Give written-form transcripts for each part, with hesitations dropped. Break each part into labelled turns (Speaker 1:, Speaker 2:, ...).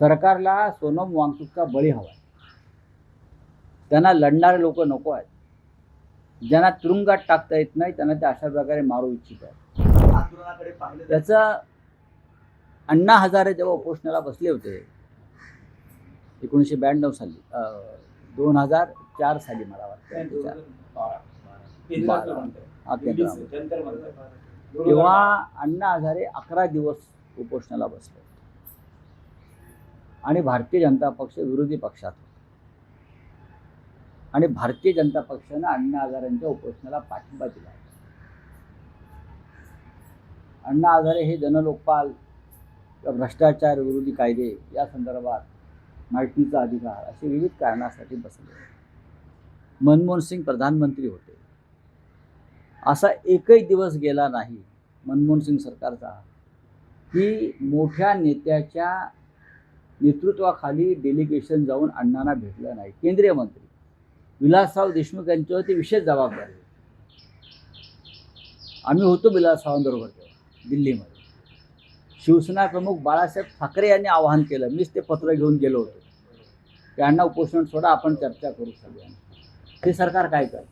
Speaker 1: सरकारला सोनम वांगचुकचा बळी हवा आहे. त्यांना लढणारे लोक नको आहेत. ज्यांना तुरुंगात टाकता येत नाही त्यांना ते अशा प्रकारे मारू इच्छित आहेत. त्याचं अण्णा हजारे जेव्हा उपोषणाला बसले होते 1992 साली 2004 साली मला वाटतं तेव्हा अण्णा हजारे 11 दिवस उपोषणाला बसले आणि भारतीय जनता पक्ष विरोधी पक्षात होता आणि भारतीय जनता पक्षानं अण्णा हजारेंच्या उपोषणाला पाठिंबा दिला. अण्णा हजारे हे जनलोकपाल भ्रष्टाचार विरोधी कायदे या संदर्भात माहितीचा अधिकार असे विविध कारणासाठी बसले. मनमोहन सिंग प्रधानमंत्री होते. असा एकही दिवस गेला नाही मनमोहन सिंग सरकारचा की मोठ्या नेत्याच्या नेतृत्वाखाली डेलिगेशन जाऊन अण्णांना भेटलं नाही. केंद्रीय मंत्री विलासराव देशमुख यांच्यावर ती विशेष जबाबदारी. आम्ही होतो विलासरावांबरोबर तेव्हा दिल्लीमध्ये. शिवसेना प्रमुख बाळासाहेब ठाकरे यांनी आवाहन केलं. मीच ते पत्र घेऊन गेलो होतो की अण्णा उपोषण सोडा, आपण चर्चा करू सगळ्यांनी. ते सरकार काय करतं?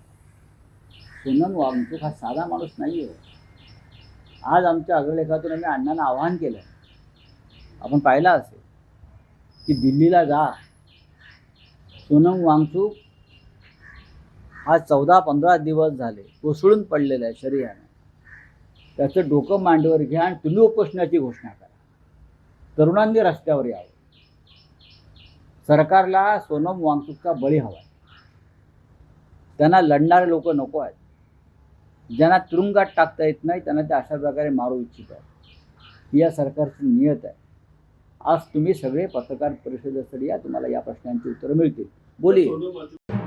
Speaker 1: सोनम वांगचुक हा साधा माणूस नाही आहे. आज आमच्या अग्रलेखातून आम्ही अण्णांना आवाहन केलं. आपण पाहिलं असेल की दिल्लीला जा. सोनम वांगचुक हा 14-15 दिवस झाले कोसळून पडलेला आहे शरीराने. त्याचं डोकं मांडीवर घ्या आणि तुम्ही उपोषणाची घोषणा करा. तरुणांनी रस्त्यावर यावं. सरकारला सोनम वांगचुकचा बळी हवा आहे. त्यांना लढणारे लोक नको आहेत. ज्यांना तुरुंगात टाकता येत नाही त्यांना ते अशा प्रकारे मारू इच्छित आहेत. ही या सरकारची नियत आहे. आज तुम्ही सगळे पत्रकार परिषदेसाठी या, तुम्हाला या प्रश्नांची उत्तरं मिळतील. बोलिये.